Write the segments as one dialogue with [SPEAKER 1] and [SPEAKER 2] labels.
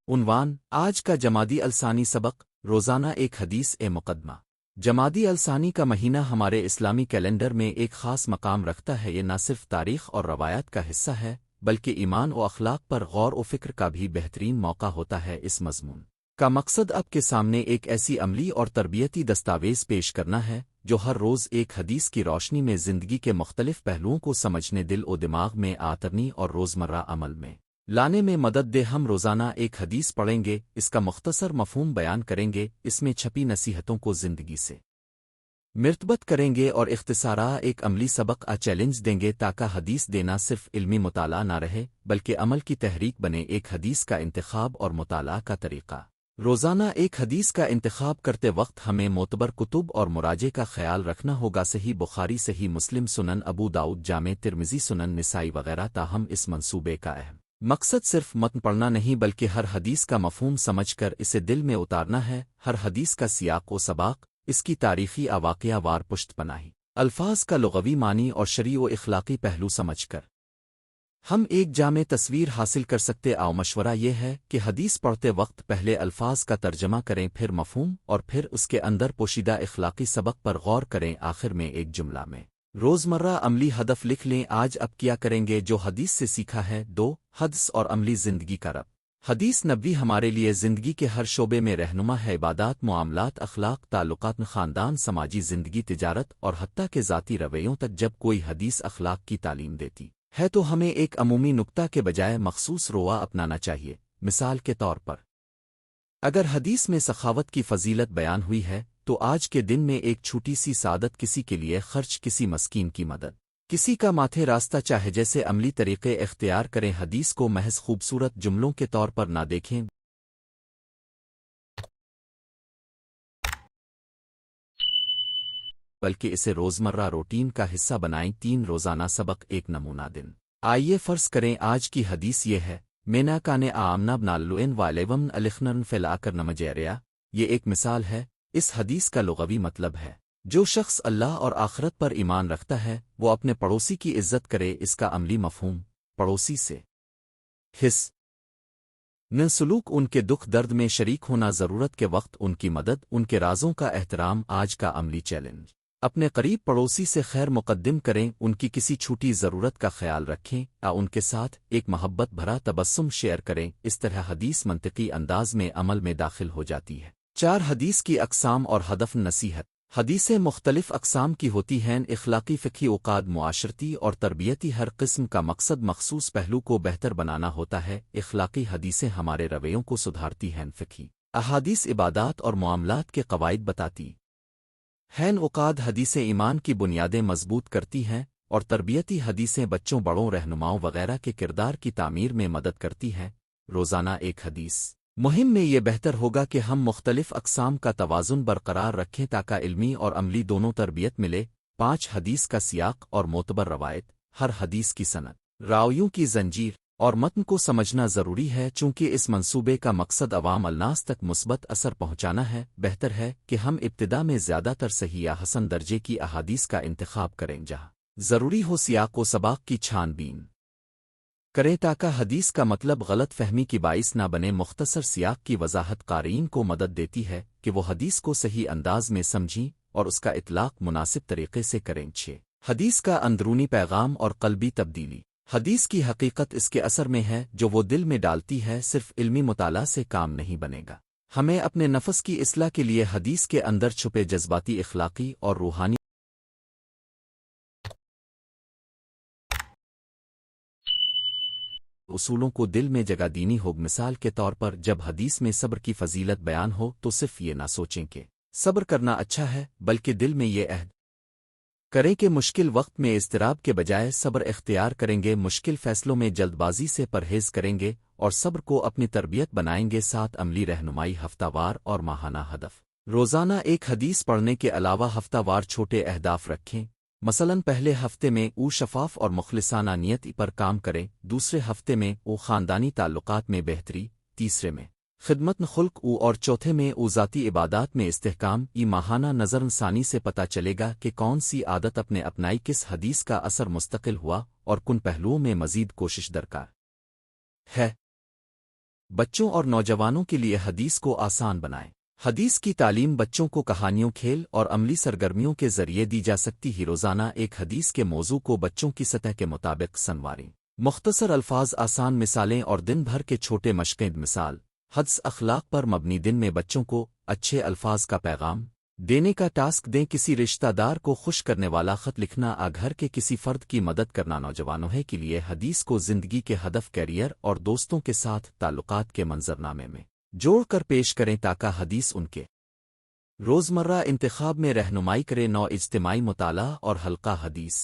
[SPEAKER 1] عنوان آج کا جمادی الثانی سبق روزانہ ایک حدیث مقدمہ۔ جمادی الثانی کا مہینہ ہمارے اسلامی کیلنڈر میں ایک خاص مقام رکھتا ہے۔ یہ نہ صرف تاریخ اور روایات کا حصہ ہے بلکہ ایمان و اخلاق پر غور و فکر کا بھی بہترین موقع ہوتا ہے۔ اس مضمون کا مقصد اب کے سامنے ایک ایسی عملی اور تربیتی دستاویز پیش کرنا ہے جو ہر روز ایک حدیث کی روشنی میں زندگی کے مختلف پہلوؤں کو سمجھنے، دل و دماغ میں آترنی اور روزمرہ عمل میں لانے میں مدد دے۔ ہم روزانہ ایک حدیث پڑھیں گے، اس کا مختصر مفہوم بیان کریں گے، اس میں چھپی نصیحتوں کو زندگی سے مرتبط کریں گے اور اختصارا ایک عملی سبق چیلنج دیں گے تاکہ حدیث دینا صرف علمی مطالعہ نہ رہے بلکہ عمل کی تحریک بنے۔ ایک حدیث کا انتخاب اور مطالعہ کا طریقہ۔ روزانہ ایک حدیث کا انتخاب کرتے وقت ہمیں معتبر کتب اور مراجع کا خیال رکھنا ہوگا۔ صحیح بخاری، صحیح مسلم، سنن ابو داؤد، جامع ترمذی، سنن نسائی وغیرہ۔ تاہم اس منصوبے کا اہم مقصد صرف متن پڑھنا نہیں بلکہ ہر حدیث کا مفہوم سمجھ کر اسے دل میں اتارنا ہے۔ ہر حدیث کا سیاق و سباق، اس کی تاریخی واقعہ وار پشت پناہی، الفاظ کا لغوی معنی اور شرعی و اخلاقی پہلو سمجھ کر ہم ایک جامع تصویر حاصل کر سکتے۔ مشورہ یہ ہے کہ حدیث پڑھتے وقت پہلے الفاظ کا ترجمہ کریں، پھر مفہوم اور پھر اس کے اندر پوشیدہ اخلاقی سبق پر غور کریں۔ آخر میں ایک جملہ میں روزمرہ عملی ہدف لکھ لیں۔ آج اب کیا کریں گے جو حدیث سے سیکھا ہے؟ 2 حدیث اور عملی زندگی کا ربط۔ حدیث نبوی ہمارے لیے زندگی کے ہر شعبے میں رہنما ہے۔ عبادات، معاملات، اخلاق، تعلقات، خاندان، سماجی زندگی، تجارت اور حتیٰ کہ ذاتی رویوں تک جب کوئی حدیث اخلاق کی تعلیم دیتی ہے تو ہمیں ایک عمومی نکتہ کے بجائے مخصوص رویہ اپنانا چاہیے۔ مثال کے طور پر اگر حدیث میں سخاوت کی فضیلت بیان ہوئی ہے تو آج کے دن میں ایک چھوٹی سی سعادت، کسی کے لیے خرچ، کسی مسکین کی مدد، کسی کا ماتھے راستہ چاہے جیسے عملی طریقے اختیار کریں۔ حدیث کو محض خوبصورت جملوں کے طور پر نہ دیکھیں بلکہ اسے روزمرہ روٹین کا حصہ بنائیں۔ 3 روزانہ سبق، ایک نمونہ دن۔ آئیے فرض کریں آج کی حدیث یہ ہے، مینا کانے آمنا بنالوئن والیوم الخنن فلا کر نمجیریا۔ یہ ایک مثال ہے۔ اس حدیث کا لغوی مطلب ہے جو شخص اللہ اور آخرت پر ایمان رکھتا ہے وہ اپنے پڑوسی کی عزت کرے۔ اس کا عملی مفہوم پڑوسی سے حسن سلوک، ان کے دکھ درد میں شریک ہونا، ضرورت کے وقت ان کی مدد، ان کے رازوں کا احترام۔ آج کا عملی چیلنج، اپنے قریب پڑوسی سے خیر مقدم کریں، ان کی کسی چھوٹی ضرورت کا خیال رکھیں یا ان کے ساتھ ایک محبت بھرا تبسم شیئر کریں۔ اس طرح حدیث منطقی انداز میں عمل میں داخل ہو جاتی ہے۔ 4 حدیث کی اقسام اور ہدف۔ نصیحت۔ حدیثیں مختلف اقسام کی ہوتی ہیں، اخلاقی، فقہی، عقاد، معاشرتی اور تربیتی۔ ہر قسم کا مقصد مخصوص پہلو کو بہتر بنانا ہوتا ہے۔ اخلاقی حدیثیں ہمارے رویوں کو سدھارتی ہیں، فقہی احادیث عبادات اور معاملات کے قواعد بتاتی ہیں، عقاد حدیثیں ایمان کی بنیادیں مضبوط کرتی ہیں، اور تربیتی حدیثیں بچوں، بڑوں، رہنماؤں وغیرہ کے کردار کی تعمیر میں مدد کرتی ہیں۔ روزانہ ایک حدیث مہم میں یہ بہتر ہوگا کہ ہم مختلف اقسام کا توازن برقرار رکھیں تاکہ علمی اور عملی دونوں تربیت ملے۔ 5 حدیث کا سیاق اور معتبر روایت۔ ہر حدیث کی سند، راویوں کی زنجیر اور متن کو سمجھنا ضروری ہے چونکہ اس منصوبے کا مقصد عوام الناس تک مثبت اثر پہنچانا ہے۔ بہتر ہے کہ ہم ابتدا میں زیادہ تر صحیح یا حسن درجے کی احادیث کا انتخاب کریں، جہاں ضروری ہو سیاق و سباق کی چھان بین کریں تاکہ حدیث کا مطلب غلط فہمی کی باعث نہ بنے۔ مختصر سیاق کی وضاحت قارئین کو مدد دیتی ہے کہ وہ حدیث کو صحیح انداز میں سمجھیں اور اس کا اطلاق مناسب طریقے سے کریں۔ 6 حدیث کا اندرونی پیغام اور قلبی تبدیلی۔ حدیث کی حقیقت اس کے اثر میں ہے جو وہ دل میں ڈالتی ہے۔ صرف علمی مطالعہ سے کام نہیں بنے گا، ہمیں اپنے نفس کی اصلاح کے لیے حدیث کے اندر چھپے جذباتی، اخلاقی اور روحانی اصولوں کو دل میں جگہ دینی ہوگ۔ مثال کے طور پر جب حدیث میں صبر کی فضیلت بیان ہو تو صرف یہ نہ سوچیں کہ صبر کرنا اچھا ہے بلکہ دل میں یہ عہد کریں کہ مشکل وقت میں اضطراب کے بجائے صبر اختیار کریں گے، مشکل فیصلوں میں جلد بازی سے پرہیز کریں گے اور صبر کو اپنی تربیت بنائیں گے۔ 7 عملی رہنمائی، ہفتہ وار اور ماہانہ ہدف۔ روزانہ ایک حدیث پڑھنے کے علاوہ ہفتہ وار چھوٹے اہداف رکھیں۔ مثلاً پہلے ہفتے میں او شفاف اور مخلصانہ نیت پر کام کریں، دوسرے ہفتے میں او خاندانی تعلقات میں بہتری، تیسرے میں خدمت خلق او اور چوتھے میں او ذاتی عبادات میں استحکام۔ ای ماہانہ نظر ثانی سے پتہ چلے گا کہ کون سی عادت اپنے اپنائی، کس حدیث کا اثر مستقل ہوا اور کن پہلوؤں میں مزید کوشش درکار ہے۔ بچوں اور نوجوانوں کے لیے حدیث کو آسان بنائیں۔ حدیث کی تعلیم بچوں کو کہانیوں، کھیل اور عملی سرگرمیوں کے ذریعے دی جا سکتی ہے۔ روزانہ ایک حدیث کے موضوع کو بچوں کی سطح کے مطابق سنواریں۔ مختصر الفاظ، آسان مثالیں اور دن بھر کے چھوٹے مشقیں۔ مثال، حدیث اخلاق پر مبنی۔ دن میں بچوں کو اچھے الفاظ کا پیغام دینے کا ٹاسک دیں، کسی رشتہ دار کو خوش کرنے والا خط لکھنا، گھر کے کسی فرد کی مدد کرنا۔ نوجوانوں کے لیے حدیث کو زندگی کے ہدف، کیریئر اور دوستوں کے ساتھ تعلقات کے منظرنامے میں جوڑ کر پیش کریں تاکہ حدیث ان کے روزمرہ انتخاب میں رہنمائی کرے۔ اجتماعی مطالعہ اور حلقہ حدیث۔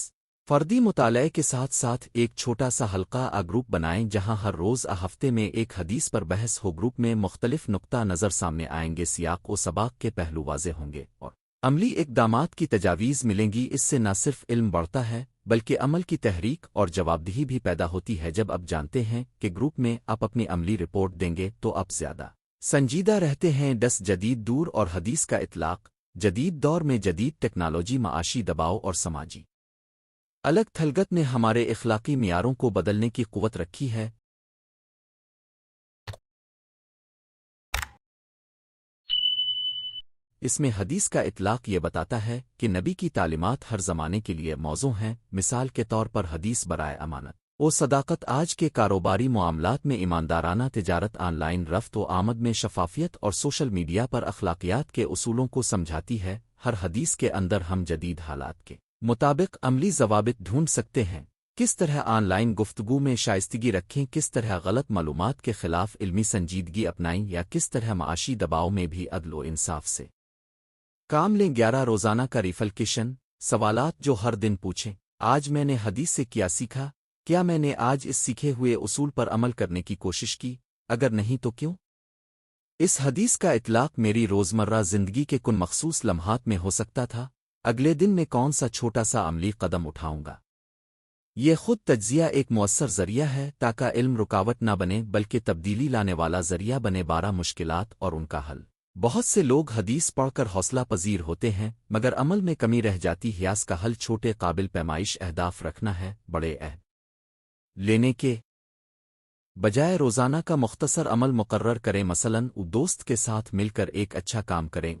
[SPEAKER 1] فردی مطالعے کے ساتھ ساتھ ایک چھوٹا سا حلقہ گروپ بنائیں جہاں ہر روز ہفتے میں ایک حدیث پر بحث ہو۔ گروپ میں مختلف نقطہ نظر سامنے آئیں گے، سیاق و سباق کے پہلو واضح ہوں گے اور عملی اقدامات کی تجاویز ملیں گی۔ اس سے نہ صرف علم بڑھتا ہے بلکہ عمل کی تحریک اور جوابدہی بھی پیدا ہوتی ہے۔ جب آپ جانتے ہیں کہ گروپ میں آپ اپنی عملی رپورٹ دیں گے تو آپ زیادہ سنجیدہ رہتے ہیں۔ جدید دور اور حدیث کا اطلاق۔ جدید دور میں جدید ٹیکنالوجی، معاشی دباؤ اور سماجی الگ تھلگت نے ہمارے اخلاقی معیاروں کو بدلنے کی قوت رکھی ہے۔ اس میں حدیث کا اطلاق یہ بتاتا ہے کہ نبی کی تعلیمات ہر زمانے کے لیے موزوں ہیں۔ مثال کے طور پر حدیث برائے امانت و صداقت، آج کے کاروباری معاملات میں ایماندارانہ تجارت، آن لائن رفت و آمد میں شفافیت اور سوشل میڈیا پر اخلاقیات کے اصولوں کو سمجھاتی ہے۔ ہر حدیث کے اندر ہم جدید حالات کے مطابق عملی ضوابط ڈھونڈ سکتے ہیں۔ کس طرح آن لائن گفتگو میں شائستگی رکھیں، کس طرح غلط معلومات کے خلاف علمی سنجیدگی اپنائیں، یا کس طرح معاشی دباؤ میں بھی عدل و انصاف سے کام لیں۔ 11 روزانہ کا ریفلیکشن، سوالات جو ہر دن پوچھیں۔ آج میں نے حدیث سے کیا سیکھا؟ کیا میں نے آج اس سیکھے ہوئے اصول پر عمل کرنے کی کوشش کی؟ اگر نہیں تو کیوں؟ اس حدیث کا اطلاق میری روزمرہ زندگی کے کن مخصوص لمحات میں ہو سکتا تھا۔ اگلے دن میں کون سا چھوٹا سا عملی قدم اٹھاؤں گا؟ یہ خود تجزیہ ایک مؤثر ذریعہ ہے تاکہ علم رکاوٹ نہ بنے بلکہ تبدیلی لانے والا ذریعہ بنے۔ 12 مشکلات اور ان کا حل۔ بہت سے لوگ حدیث پڑھ کر حوصلہ پذیر ہوتے ہیں مگر عمل میں کمی رہ جاتی ہے۔ اس کا حل چھوٹے قابل پیمائش اہداف رکھنا ہے۔ بڑے عہد لینے کے بجائے روزانہ کا مختصر عمل مقرر کریں۔ مثلاً دوست کے ساتھ مل کر ایک اچھا کام کریں،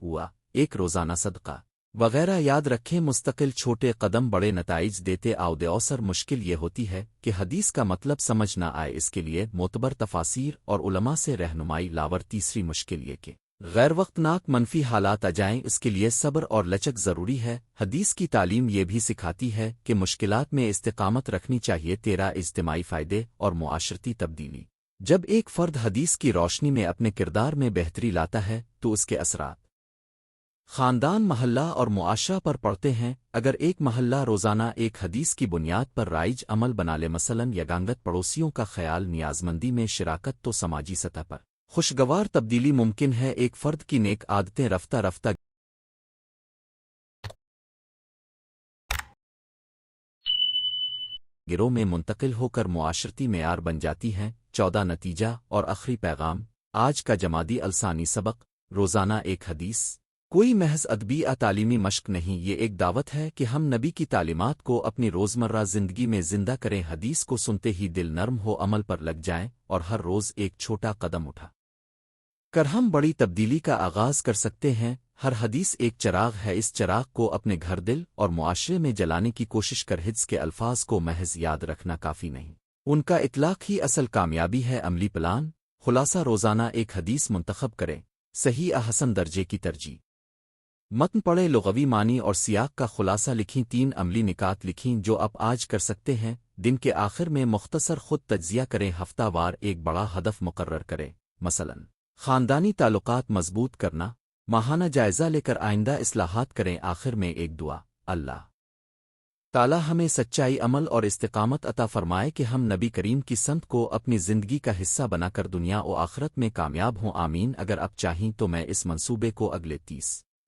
[SPEAKER 1] ایک روزانہ صدقہ وغیرہ۔ یاد رکھیں، مستقل چھوٹے قدم بڑے نتائج دیتے اوسر۔ مشکل یہ ہوتی ہے کہ حدیث کا مطلب سمجھ نہ آئے، اس کے لیے معتبر تفاسیر اور علماء سے رہنمائی لاور۔ تیسری مشکل یہ کہ غیر وقتناک منفی حالات آ جائیں، اس کے لیے صبر اور لچک ضروری ہے۔ حدیث کی تعلیم یہ بھی سکھاتی ہے کہ مشکلات میں استقامت رکھنی چاہیے۔ 13 اجتماعی فائدے اور معاشرتی تبدیلی۔ جب ایک فرد حدیث کی روشنی میں اپنے کردار میں بہتری لاتا ہے تو اس کے اثرات خاندان، محلہ اور معاشرہ پر پڑتے ہیں۔ اگر ایک محلہ روزانہ ایک حدیث کی بنیاد پر رائج عمل بنا لے، مثلاً یگانگت، پڑوسیوں کا خیال، نیازمندی میں شراکت، تو سماجی سطح پر خوشگوار تبدیلی ممکن ہے۔ ایک فرد کی نیک عادتیں رفتہ رفتہ گروہ میں منتقل ہو کر معاشرتی معیار بن جاتی ہیں۔ 14 نتیجہ اور آخری پیغام۔ آج کا جمادی الثانی سبق، روزانہ ایک حدیث کوئی محض ادبی تعلیمی مشق نہیں، یہ ایک دعوت ہے کہ ہم نبی کی تعلیمات کو اپنی روزمرہ زندگی میں زندہ کریں۔ حدیث کو سنتے ہی دل نرم ہو، عمل پر لگ جائیں اور ہر روز ایک چھوٹا قدم اٹھا کر ہم بڑی تبدیلی کا آغاز کر سکتے ہیں۔ ہر حدیث ایک چراغ ہے، اس چراغ کو اپنے گھر، دل اور معاشرے میں جلانے کی کوشش کر۔ حدیث کے الفاظ کو محض یاد رکھنا کافی نہیں، ان کا اطلاق ہی اصل کامیابی ہے۔ عملی پلان، خلاصہ، روزانہ ایک حدیث منتخب کریں، صحیح حسن درجے کی ترجیح، متن پڑھیں، لغوی معنی اور سیاق کا خلاصہ لکھیں، 3 عملی نکات لکھیں جو آپ آج کر سکتے ہیں۔ دن کے آخر میں مختصر خود تجزیہ کریں، ہفتہ وار ایک بڑا ہدف مقرر کریں، مثلاً خاندانی تعلقات مضبوط کرنا۔ ماہانہ جائزہ لے کر آئندہ اصلاحات کریں۔ آخر میں ایک دعا، اللہ تعالی ہمیں سچائی، عمل اور استقامت عطا فرمائے کہ ہم نبی کریم کی سمت کو اپنی زندگی کا حصہ بنا کر دنیا و آخرت میں کامیاب ہوں، آمین۔ اگر آپ چاہیں تو میں اس منصوبے کو اگلے 30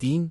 [SPEAKER 1] 3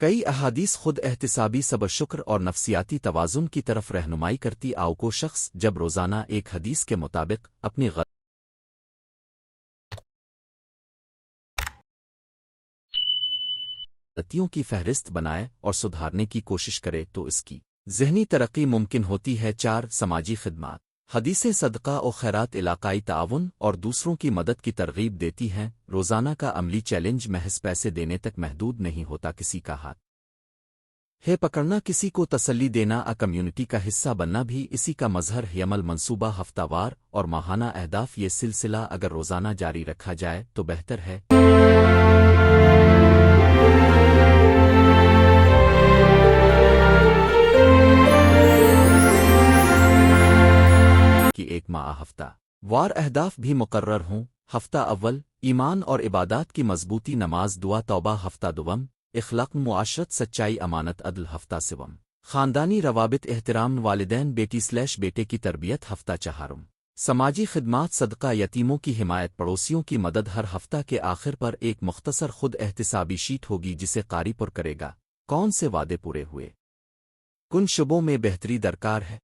[SPEAKER 1] کئی احادیث خود احتسابی صبر شکر اور نفسیاتی توازن کی طرف رہنمائی کرتی آؤ کو شخص جب روزانہ ایک حدیث کے مطابق اپنی غلطیوں کی فہرست بنائے اور سدھارنے کی کوشش کرے تو اس کی ذہنی ترقی ممکن ہوتی ہے۔ 4 سماجی خدمات حدیثیں صدقہ و خیرات، علاقائی تعاون اور دوسروں کی مدد کی ترغیب دیتی ہیں۔ روزانہ کا عملی چیلنج محض پیسے دینے تک محدود نہیں ہوتا، کسی کا ہاتھ ہے پکڑنا، کسی کو تسلی دینا، کمیونٹی کا حصہ بننا بھی اسی کا مظہر ہے۔ عمل منصوبہ، ہفتہ وار اور ماہانہ اہداف، یہ سلسلہ اگر روزانہ جاری رکھا جائے تو بہتر ہے کہ ایک ماہ ہفتہ وار اہداف بھی مقرر ہوں۔ ہفتہ اول ایمان اور عبادات کی مضبوطی، نماز، دعا، توبہ۔ ہفتہ دوم اخلاق، معاشرت، سچائی، امانت، عدل۔ ہفتہ سوم خاندانی روابط، احترام، والدین بیٹی/بیٹے کی تربیت۔ ہفتہ چہارم سماجی خدمات، صدقہ، یتیموں کی حمایت، پڑوسیوں کی مدد۔ ہر ہفتہ کے آخر پر ایک مختصر خود احتسابی شیٹ ہوگی جسے قاری پر کرے گا، کون سے وعدے پورے ہوئے، کن شعبوں میں بہتری درکار ہے۔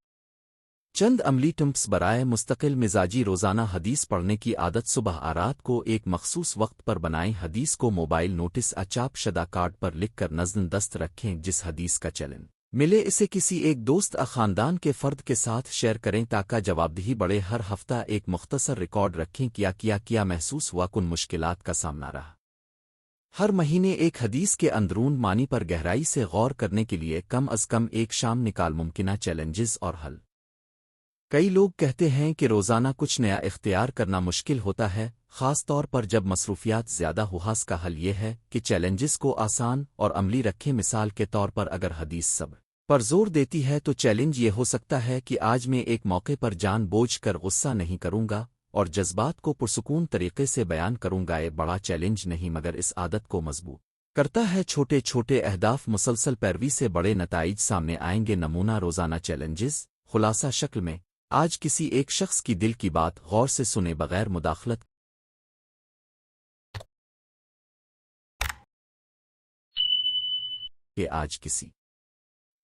[SPEAKER 1] چند عملی ٹمپس برائے مستقل مزاجی روزانہ حدیث پڑھنے کی عادت۔ صبح رات کو ایک مخصوص وقت پر بنائیں۔ حدیث کو موبائل نوٹس چاپ شدہ کارڈ پر لکھ کر نظم دست رکھیں۔ جس حدیث کا چلن ملے اسے کسی ایک دوست خاندان کے فرد کے ساتھ شیئر کریں تاکہ جوابدہی بڑھے۔ ہر ہفتہ ایک مختصر ریکارڈ رکھیں، کیا محسوس ہوا، کن مشکلات کا سامنا رہا۔ ہر مہینے ایک حدیث کے اندرون معنی پر گہرائی سے غور کرنے کے لیے کم از کم ایک شام نکال۔ ممکنہ چیلنجز اور حل۔ کئی لوگ کہتے ہیں کہ روزانہ کچھ نیا اختیار کرنا مشکل ہوتا ہے، خاص طور پر جب مصروفیات زیادہ ہو۔ اس کا حل یہ ہے کہ چیلنجز کو آسان اور عملی رکھیں۔ مثال کے طور پر اگر حدیث صبر پر زور دیتی ہے تو چیلنج یہ ہو سکتا ہے کہ آج میں ایک موقع پر جان بوجھ کر غصہ نہیں کروں گا اور جذبات کو پرسکون طریقے سے بیان کروں گا۔ یہ بڑا چیلنج نہیں مگر اس عادت کو مضبوط کرتا ہے۔ چھوٹے چھوٹے اہداف، مسلسل پیروی سے بڑے نتائج سامنے آئیں گے۔ نمونہ روزانہ چیلنجز خلاصہ شکل میں: آج کسی ایک شخص کی دل کی بات غور سے سنے، بغیر مداخلت کہ آج کسی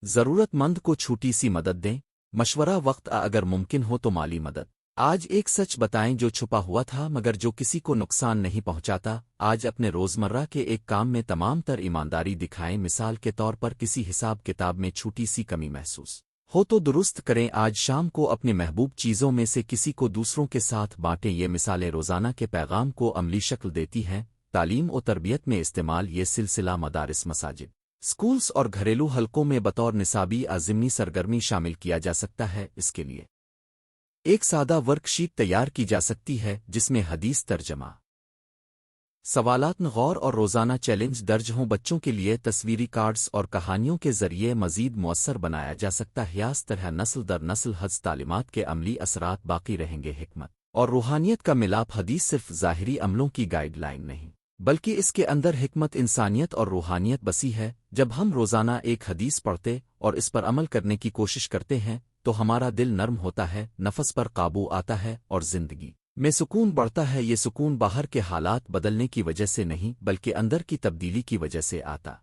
[SPEAKER 1] ضرورت مند کو چھوٹی سی مدد دیں۔ مشورہ وقت اگر ممکن ہو تو مالی مدد۔ آج ایک سچ بتائیں جو چھپا ہوا تھا مگر جو کسی کو نقصان نہیں پہنچاتا۔ آج اپنے روزمرہ کے ایک کام میں تمام تر ایمانداری دکھائیں۔ مثال کے طور پر کسی حساب کتاب میں چھوٹی سی کمی محسوس ہو تو درست کریں۔ آج شام کو اپنی محبوب چیزوں میں سے کسی کو دوسروں کے ساتھ بانٹیں۔ یہ مثالیں روزانہ کے پیغام کو عملی شکل دیتی ہیں۔ تعلیم و تربیت میں استعمال: یہ سلسلہ مدارس، مساجد، اسکولز اور گھریلو حلقوں میں بطور نصابی ضمنی سرگرمی شامل کیا جا سکتا ہے۔ اس کے لیے ایک سادہ ورک شیٹ تیار کی جا سکتی ہے جس میں حدیث، ترجمہ، سوالات، غور اور روزانہ چیلنج درج ہوں۔ بچوں کے لیے تصویری کارڈز اور کہانیوں کے ذریعے مزید مؤثر بنایا جا سکتا ہے۔ اس طرح نسل در نسل حدیث تعلیمات کے عملی اثرات باقی رہیں گے۔ حکمت اور روحانیت کا ملاپ: حدیث صرف ظاہری عملوں کی گائیڈ لائن نہیں بلکہ اس کے اندر حکمت، انسانیت اور روحانیت بسی ہے۔ جب ہم روزانہ ایک حدیث پڑھتے اور اس پر عمل کرنے کی کوشش کرتے ہیں تو ہمارا دل نرم ہوتا ہے، نفس پر قابو آتا ہے اور زندگی میں سکون بڑھتا ہے۔ یہ سکون باہر کے حالات بدلنے کی وجہ سے نہیں بلکہ اندر کی تبدیلی کی وجہ سے آتا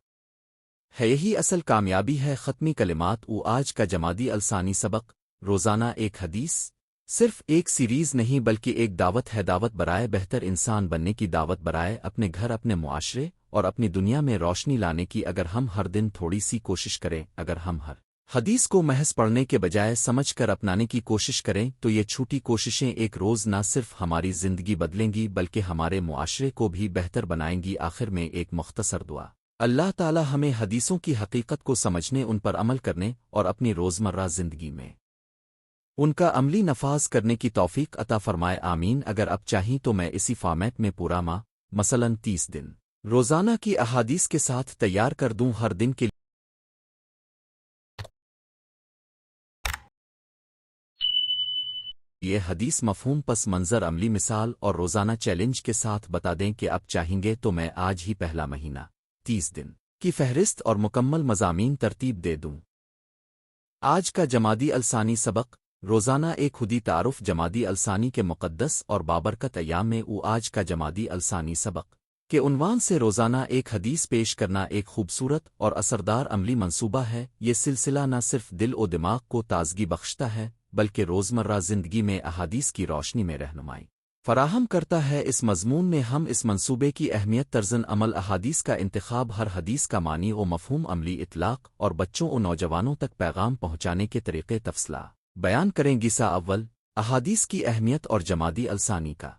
[SPEAKER 1] ہے۔ یہی اصل کامیابی ہے۔ ختمی کلمات: آج کا جمادی الثانی سبق، روزانہ ایک حدیث صرف ایک سیریز نہیں بلکہ ایک دعوت ہے، دعوت برائے بہتر انسان بننے کی، دعوت برائے اپنے گھر، اپنے معاشرے اور اپنی دنیا میں روشنی لانے کی۔ اگر ہم ہر دن تھوڑی سی کوشش کریں، اگر ہم ہر حدیث کو محض پڑھنے کے بجائے سمجھ کر اپنانے کی کوشش کریں تو یہ چھوٹی کوششیں ایک روز نہ صرف ہماری زندگی بدلیں گی بلکہ ہمارے معاشرے کو بھی بہتر بنائیں گی۔ آخر میں ایک مختصر دعا: اللہ تعالی ہمیں حدیثوں کی حقیقت کو سمجھنے، ان پر عمل کرنے اور اپنی روزمرہ زندگی میں ان کا عملی نفاذ کرنے کی توفیق عطا فرمائے، آمین۔ اگر اب چاہیں تو میں اسی فارمیٹ میں پورا ماہ، مثلاً 30 دن، روزانہ کی احادیث کے ساتھ تیار کر دوں۔ ہر دن کے یہ حدیث مفہوم، پس منظر، عملی مثال اور روزانہ چیلنج کے ساتھ بتا دیں کہ اب چاہیں گے تو میں آج ہی پہلا مہینہ 30 دن کی فہرست اور مکمل مضامین ترتیب دے دوں۔ آج کا جمادی الثانی سبق، روزانہ ایک خودی تعارف۔ جمادی الثانی کے مقدس اور بابرکت ایام میں آج کا جمادی الثانی سبق کہ عنوان سے روزانہ ایک حدیث پیش کرنا ایک خوبصورت اور اثردار عملی منصوبہ ہے۔ یہ سلسلہ نہ صرف دل و دماغ کو تازگی بخشتا ہے بلکہ روزمرہ زندگی میں احادیث کی روشنی میں رہنمائی فراہم کرتا ہے۔ اس مضمون میں ہم اس منصوبے کی اہمیت، طرزِ عمل، احادیث کا انتخاب، ہر حدیث کا معنی و مفہوم، عملی اطلاق اور بچوں و نوجوانوں تک پیغام پہنچانے کے طریقے تفصیلا بیان کریں گے۔ اول، احادیث کی اہمیت اور جمادی الثانی کا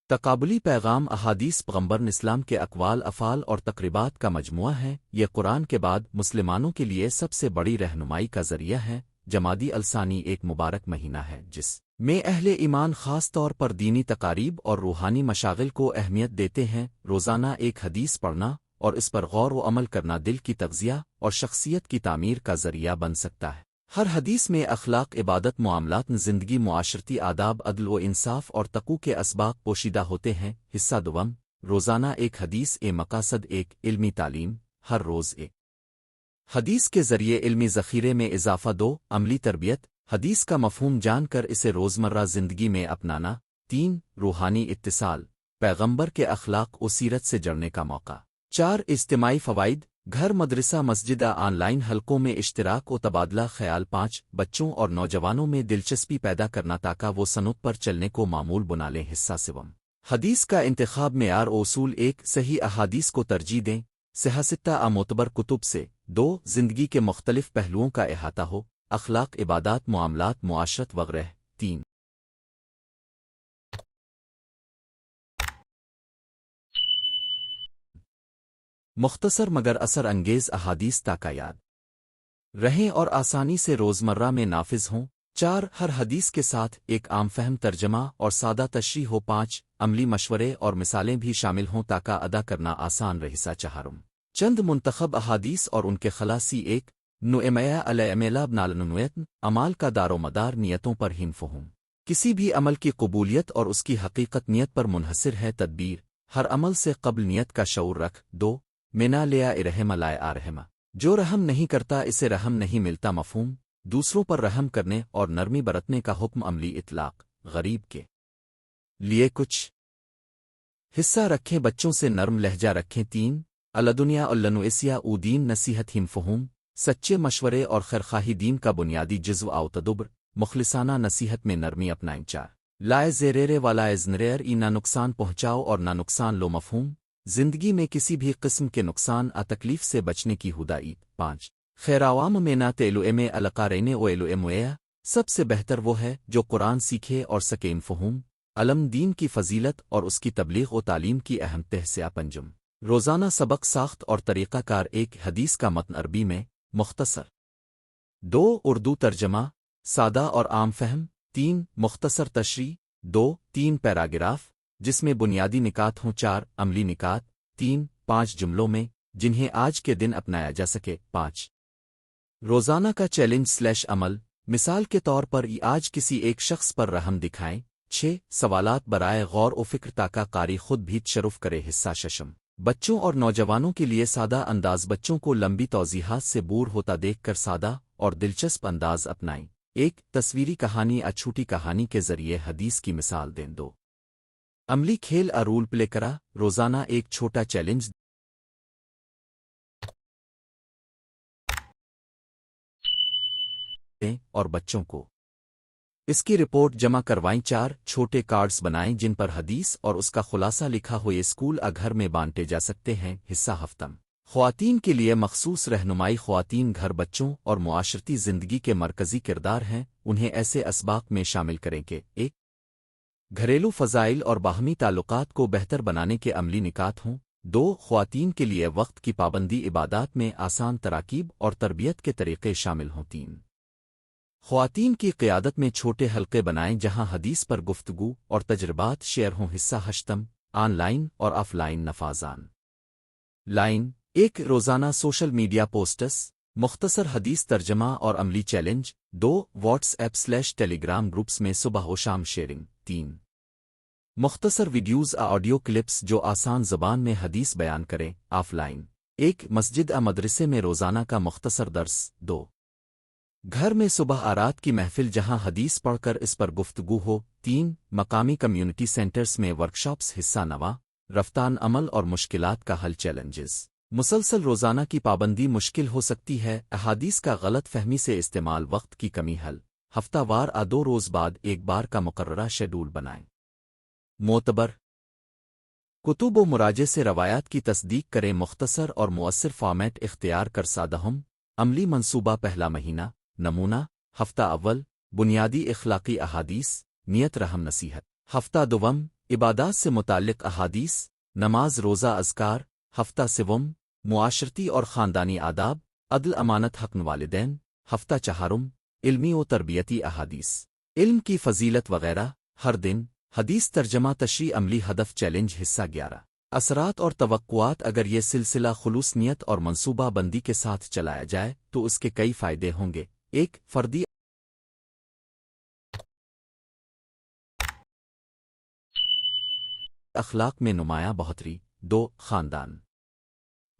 [SPEAKER 1] تقابلی پیغام۔ احادیث پیغمبر اسلام کے اقوال، افعال اور تقریبات کا مجموعہ ہے۔ یہ قرآن کے بعد مسلمانوں کے لیے سب سے بڑی رہنمائی کا ذریعہ ہے۔ جمادی الثانی ایک مبارک مہینہ ہے جس میں اہل ایمان خاص طور پر دینی تقاریب اور روحانی مشاغل کو اہمیت دیتے ہیں۔ روزانہ ایک حدیث پڑھنا اور اس پر غور و عمل کرنا دل کی تغذیہ اور شخصیت کی تعمیر کا ذریعہ بن سکتا ہے۔ ہر حدیث میں اخلاق، عبادت، معاملات، زندگی، معاشرتی آداب، عدل و انصاف اور تقوی کے اسباق پوشیدہ ہوتے ہیں۔ حصہ دوم، روزانہ ایک حدیث مقاصد ایک، علمی تعلیم، ہر روز ایک حدیث کے ذریعے علمی ذخیرے میں اضافہ۔ دو، عملی تربیت، حدیث کا مفہوم جان کر اسے روزمرہ زندگی میں اپنانا۔ تین، روحانی اتصال، پیغمبر کے اخلاق و سیرت سے جڑنے کا موقع۔ چار، اجتماعی فوائد، گھر، مدرسہ، مسجد، آن لائن حلقوں میں اشتراک و تبادلہ خیال۔ پانچ، بچوں اور نوجوانوں میں دلچسپی پیدا کرنا تاکہ وہ سنت پر چلنے کو معمول بنا لیں۔ حصہ سوم، حدیث کا انتخاب، معیار و اصول۔ ایک، صحیح احادیث کو ترجیح دیں، صحیح معتبر کتب سے۔ دو، زندگی کے مختلف پہلوؤں کا احاطہ ہو، اخلاق، عبادات، معاملات، معاشرت وغیرہ۔ تین، مختصر مگر اثر انگیز احادیث تاکہ یاد رہیں اور آسانی سے روزمرہ میں نافذ ہوں۔ چار، ہر حدیث کے ساتھ ایک عام فہم ترجمہ اور سادہ تشریح ہو۔ پانچ، عملی مشورے اور مثالیں بھی شامل ہوں تاکہ ادا کرنا آسان رہے۔ چہارم، چند منتخب احادیث اور ان کے خلاصی۔ ایک، نعمیہ علیہ بنالنویت، عمال کا دار و مدار نیتوں پر ہی فہم۔ کسی بھی عمل کی قبولیت اور اس کی حقیقت نیت پر منحصر ہے۔ تدبیر، ہر عمل سے قبل نیت کا شعور رکھ۔ دو، منا لیا ارحم لائے آرحمہ، جو رحم نہیں کرتا اسے رحم نہیں ملتا۔ مفہوم، دوسروں پر رحم کرنے اور نرمی برتنے کا حکم۔ عملی اطلاق، غریب کے لیے کچھ حصہ رکھیں، بچوں سے نرم لہجہ رکھیں۔ تین، الدنیا النویسیا او دین نصیحت ہم فہوم، سچے مشورے اور خیرخواہی دین کا بنیادی جزو آؤ۔ تدبر، مخلصانہ نصیحت میں نرمی اپنائیں۔ چار، لائے زیریر والا ازنریر، نہ نقصان پہنچاؤ اور نہ نقصان لو۔ مفہوم، زندگی میں کسی بھی قسم کے نقصان تکلیف سے بچنے کی ہدایت۔ پانچ، خیر عوام میں نہ تیلوم القارین و علومیا، سب سے بہتر وہ ہے جو قرآن سیکھے اور سکے۔ فہوم، علم دین کی فضیلت اور اس کی تبلیغ و تعلیم کی اہم تہسیا۔ پنجم، روزانہ سبق ساخت اور طریقہ کار۔ ایک، حدیث کا متن عربی میں مختصر۔ دو، اردو ترجمہ، سادہ اور عام فہم۔ تین، مختصر تشریح۔ دو تین پیراگراف جس میں بنیادی نکات ہوں۔ چار، عملی نکات۔ تین، 5 جملوں میں جنہیں آج کے دن اپنایا جا سکے۔ 5، روزانہ کا چیلنج / عمل، مثال کے طور پر آج کسی ایک شخص پر رحم دکھائیں۔ 6، سوالات برائے غور و فکر تاکہ قاری خود بھی تشرف کرے۔ حصہ ششم، بچوں اور نوجوانوں کے لیے سادہ انداز، بچوں کو لمبی توضیحات سے بور ہوتا دیکھ کر سادہ اور دلچسپ انداز اپنائیں۔ ایک، تصویری کہانی چھوٹی کہانی کے ذریعے حدیث کی مثال دیں۔ دو، عملی کھیل رول پلے کرا، روزانہ ایک چھوٹا چیلنج دیں اور بچوں کو اس کی رپورٹ جمع کروائیں۔ 4، چھوٹے کارڈز بنائیں جن پر حدیث اور اس کا خلاصہ لکھا ہو، یہ اسکول گھر میں بانٹے جا سکتے ہیں۔ حصہ ہفتم، خواتین کے لیے مخصوص رہنمائی، خواتین گھر، بچوں اور معاشرتی زندگی کے مرکزی کردار ہیں، انہیں ایسے اسباق میں شامل کریں کہ: 1، گھریلو فضائل اور باہمی تعلقات کو بہتر بنانے کے عملی نکات ہوں۔ 2، خواتین کے لیے وقت کی پابندی، عبادات میں آسان تراکیب اور تربیت کے طریقے شامل ہوں۔ 3، خواتین کی قیادت میں چھوٹے حلقے بنائیں جہاں حدیث پر گفتگو اور تجربات شیئر ہوں۔ حصہ ہشتم، آن لائن اور آف لائن نفاذان لائن۔ 1، روزانہ سوشل میڈیا پوسٹس، مختصر حدیث ترجمہ اور عملی چیلنج۔ 2، واٹس ایپ / ٹیلی گرام گروپس میں صبح و شام شیئرنگ۔ 3، مختصر ویڈیوز آڈیو کلپس جو آسان زبان میں حدیث بیان کریں، آف لائن۔ 1، مسجد مدرسے میں روزانہ کا مختصر درس۔ 2، گھر میں صبح آرات کی محفل جہاں حدیث پڑھ کر اس پر گفتگو ہو۔ 3، مقامی کمیونٹی سینٹرز میں ورکشاپس۔ حصہ نواں، رفتان عمل اور مشکلات کا حل چیلنجز مسلسل روزانہ کی پابندی مشکل ہو سکتی ہے احادیث کا غلط فہمی سے استعمال وقت کی کمی حل ہفتہ وار 2 روز بعد ایک بار کا مقررہ شیڈول بنائیں معتبر کتب و مراجع سے روایات کی تصدیق کریں مختصر اور مؤثر فارمیٹ اختیار کر سادہم عملی منصوبہ پہلا مہینہ نمونہ ہفتہ اول بنیادی اخلاقی احادیث نیت رحم نصیحت ہفتہ دوم عبادات سے متعلق احادیث نماز روزہ اذکار ہفتہ سوم معاشرتی اور خاندانی آداب عدل امانت حق والدین ہفتہ چہارم علمی و تربیتی احادیث علم کی فضیلت وغیرہ ہر دن حدیث ترجمہ تشریح عملی ہدف چیلنج حصہ 11 اثرات اور توقعات اگر یہ سلسلہ خلوص نیت اور منصوبہ بندی کے ساتھ چلایا جائے تو اس کے کئی فائدے ہوں گے ایک فردی اخلاق میں نمایاں بہتری 2 خاندان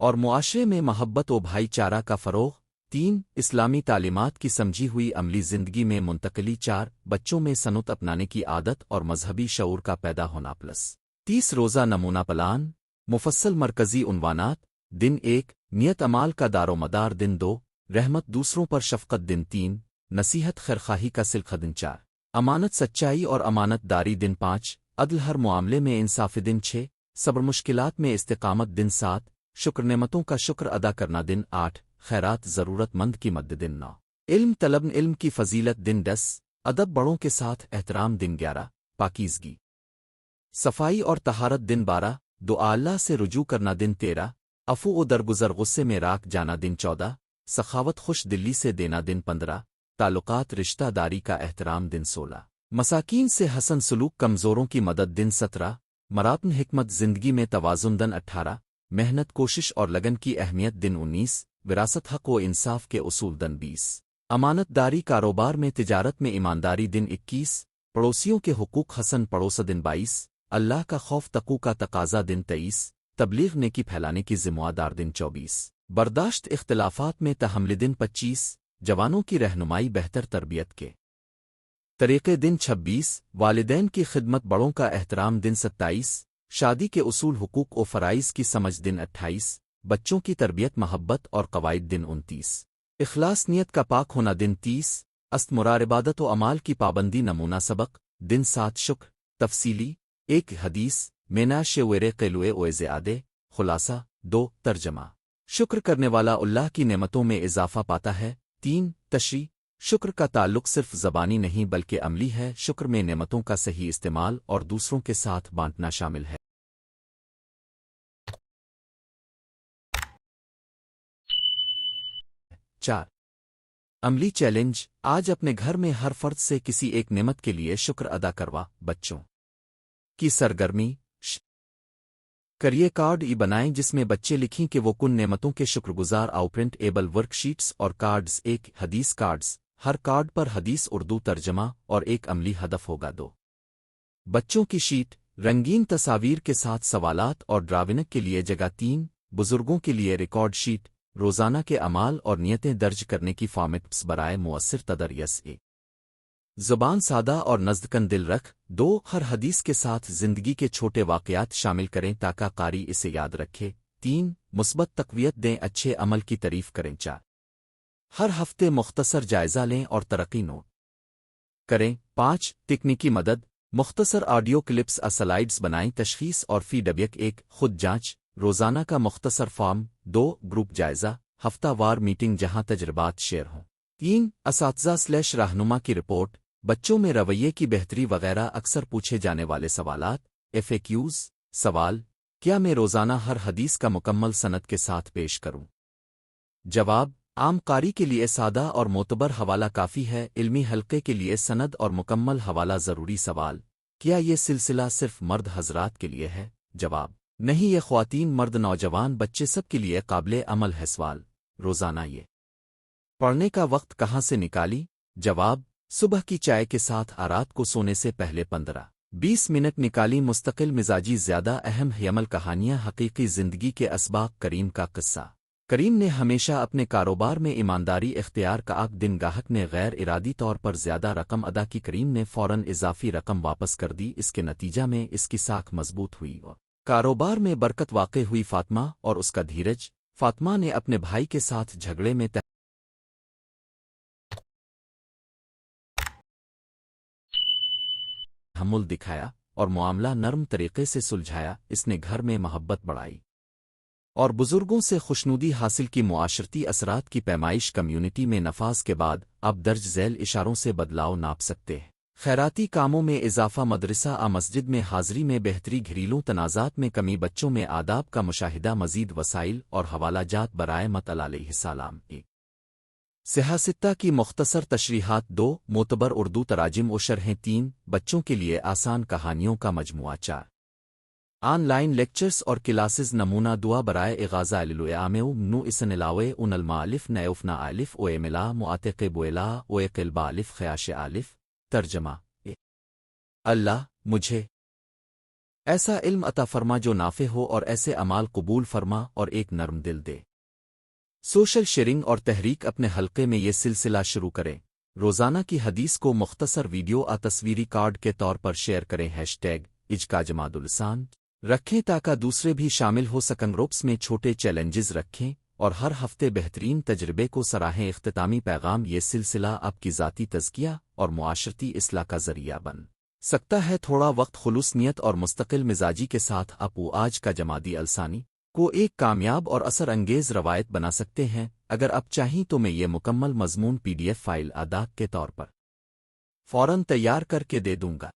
[SPEAKER 1] اور معاشرے میں محبت و بھائی چارہ کا فروغ 3 اسلامی تعلیمات کی سمجھی ہوئی عملی زندگی میں منتقلی 4 بچوں میں سنت اپنانے کی عادت اور مذہبی شعور کا پیدا ہونا 30 روزہ نمونہ پلان مفصل مرکزی عنوانات دن 1 نیت عمال کا دار و مدار دن 2 رحمت دوسروں پر شفقت دن 3 نصیحت خیرخواہی کا سلسلہ دن 4 امانت سچائی اور امانت داری دن 5 عدل ہر معاملے میں انصاف دن 6 صبر مشکلات میں استقامت دن 7 شکر نعمتوں کا شکر ادا کرنا دن 8 خیرات ضرورت مند کی مدد دن 9 علم طلب علم کی فضیلت دن 10 ادب بڑوں کے ساتھ احترام دن 11 پاکیزگی صفائی اور طہارت دن 12 دعا اللہ سے رجوع کرنا دن 13 عفو و درگزر غصے میں راک جانا دن 14 سخاوت خوش دلی سے دینا دن 15 تعلقات رشتہ داری کا احترام دن 16 مساکین سے حسن سلوک کمزوروں کی مدد دن 17 مراتن حکمت زندگی میں توازن دن 18 محنت کوشش اور لگن کی اہمیت دن 19 وراثت حق و انصاف کے اصول دن 20 امانت داری کاروبار میں تجارت میں ایمانداری دن 21 پڑوسیوں کے حقوق حسن پڑوس دن 22 اللہ کا خوف تقو کا تقاضا دن 23 تبلیغ نیکی پھیلانے کی ذمہ دار دن 24 برداشت اختلافات میں تحمل دن 25 جوانوں کی رہنمائی بہتر تربیت کے طریقے دن 26 والدین کی خدمت بڑوں کا احترام دن 27 شادی کے اصول حقوق و فرائض کی سمجھ دن 28 بچوں کی تربیت محبت اور قواعد دن 29 اخلاص نیت کا پاک ہونا دن 30 استمرار عبادت و اعمال کی پابندی نمونہ سبق دن 7 شکر تفصیلی 1 حدیث مینا شیویر قلوے اویزے آدے خلاصہ 2 ترجمہ شکر کرنے والا اللہ کی نعمتوں میں اضافہ پاتا ہے 3 تشریح شکر کا تعلق صرف زبانی نہیں بلکہ عملی ہے شکر میں نعمتوں کا صحیح استعمال اور دوسروں کے ساتھ بانٹنا شامل ہے 4 عملی چیلنج آج اپنے گھر میں ہر فرد سے کسی ایک نعمت کے لیے شکر ادا کروا بچوں کی سرگرمی کریے کارڈ بنائیں جس میں بچے لکھیں کہ وہ کن نعمتوں کے شکر گزار پرنٹ ایبل ورک شیٹس اور کارڈز 1 حدیث کارڈز ہر کارڈ پر حدیث اردو ترجمہ اور ایک عملی ہدف ہوگا 2 بچوں کی شیٹ رنگین تصاویر کے ساتھ سوالات اور ڈراونگ کے لیے جگہ 3 بزرگوں کے لیے ریکارڈ شیٹ روزانہ کے اعمال اور نیتیں درج کرنے کی فارمیٹس برائے مؤثر تدریس 1 زبان سادہ اور نزدکن دل رکھ 2 ہر حدیث کے ساتھ زندگی کے چھوٹے واقعات شامل کریں تاکہ قاری اسے یاد رکھے 3 مثبت تقویت دیں اچھے عمل کی تعریف کریں 4 ہر ہفتے مختصر جائزہ لیں اور ترقی نوٹ کریں 5 تکنیکی مدد مختصر آڈیو کلپس سلائیڈز بنائیں تشخیص اور فی ڈبیک 1 خود جانچ روزانہ کا مختصر فارم 2 گروپ جائزہ ہفتہ وار میٹنگ جہاں تجربات شیئر ہوں 3 اساتذہ رہنما کی رپورٹ بچوں میں رویے کی بہتری وغیرہ اکثر پوچھے جانے والے سوالات FAQs سوال کیا میں روزانہ ہر حدیث کا مکمل سند کے ساتھ پیش کروں جواب عام قاری کے لیے سادہ اور معتبر حوالہ کافی ہے علمی حلقے کے لیے سند اور مکمل حوالہ ضروری سوال کیا یہ سلسلہ صرف مرد حضرات کے لیے ہے جواب نہیں یہ خواتین مرد نوجوان بچے سب کے لیے قابل عمل ہے سوال روزانہ یہ پڑھنے کا وقت کہاں سے نکالی جواب صبح کی چائے کے ساتھ رات کو سونے سے پہلے 15-20 منٹ نکالی مستقل مزاجی زیادہ اہم عمل کہانیاں حقیقی زندگی کے اسباق کریم کا قصہ کریم نے ہمیشہ اپنے کاروبار میں ایمانداری اختیار کا دن گاہک نے غیر ارادی طور پر زیادہ رقم ادا کی کریم نے فوراً اضافی رقم واپس کر دی اس کے نتیجہ میں اس کی ساکھ مضبوط ہوئی اور کاروبار میں برکت واقع ہوئی فاطمہ اور اس کا دھیرج۔ فاطمہ نے اپنے بھائی کے ساتھ جھگڑے میں تحمل دکھایا اور معاملہ نرم طریقے سے سلجھایا۔ اس نے گھر میں محبت بڑھائی اور بزرگوں سے خوشنودی حاصل کی۔ معاشرتی اثرات کی پیمائش کمیونٹی میں نفاذ کے بعد اب درج ذیل اشاروں سے بدلاؤ ناپ سکتے ہیں۔ خیراتی کاموں میں اضافہ، مدرسہ مسجد میں حاضری میں بہتری، گھریلو تنازعات میں کمی، بچوں میں آداب کا مشاہدہ، مزید وسائل اور حوالہ جات برائے مطلع علیہ السلام۔ سیاستہ کی مختصر تشریحات 2 معتبر اردو تراجم و شرحیں 3 بچوں کے لیے آسان کہانیوں کا مجموعہ 4 آن لائن لیکچرز اور کلاسز نمونہ دعا برائے اغاظہ العامو نو اسن علاوے ان المالف نیوفنا الف او ملا معتق بولا او قلب الف خیاش الف ترجمہ اللہ مجھے ایسا علم عطا فرما جو نافع ہو اور ایسے اعمال قبول فرما اور ایک نرم دل دے۔ سوشل شیئرنگ اور تحریک، اپنے حلقے میں یہ سلسلہ شروع کریں۔ روزانہ کی حدیث کو مختصر ویڈیو تصویری کارڈ کے طور پر شیئر کریں۔ #اجکا جماد السان رکھیں تاکہ دوسرے بھی شامل ہو سکن۔ گروپس میں چھوٹے چیلنجز رکھیں اور ہر ہفتے بہترین تجربے کو سراہیں۔ اختتامی پیغام، یہ سلسلہ آپ کی ذاتی تزکیہ اور معاشرتی اصلاح کا ذریعہ بن سکتا ہے۔ تھوڑا وقت، خلوص نیت اور مستقل مزاجی کے ساتھ آپ آج کا جمادی الثانی کو ایک کامیاب اور اثر انگیز روایت بنا سکتے ہیں۔ اگر آپ چاہیں تو میں یہ مکمل مضمون PDF فائل ادا کے طور پر فوراً تیار کر کے دے دوں گا۔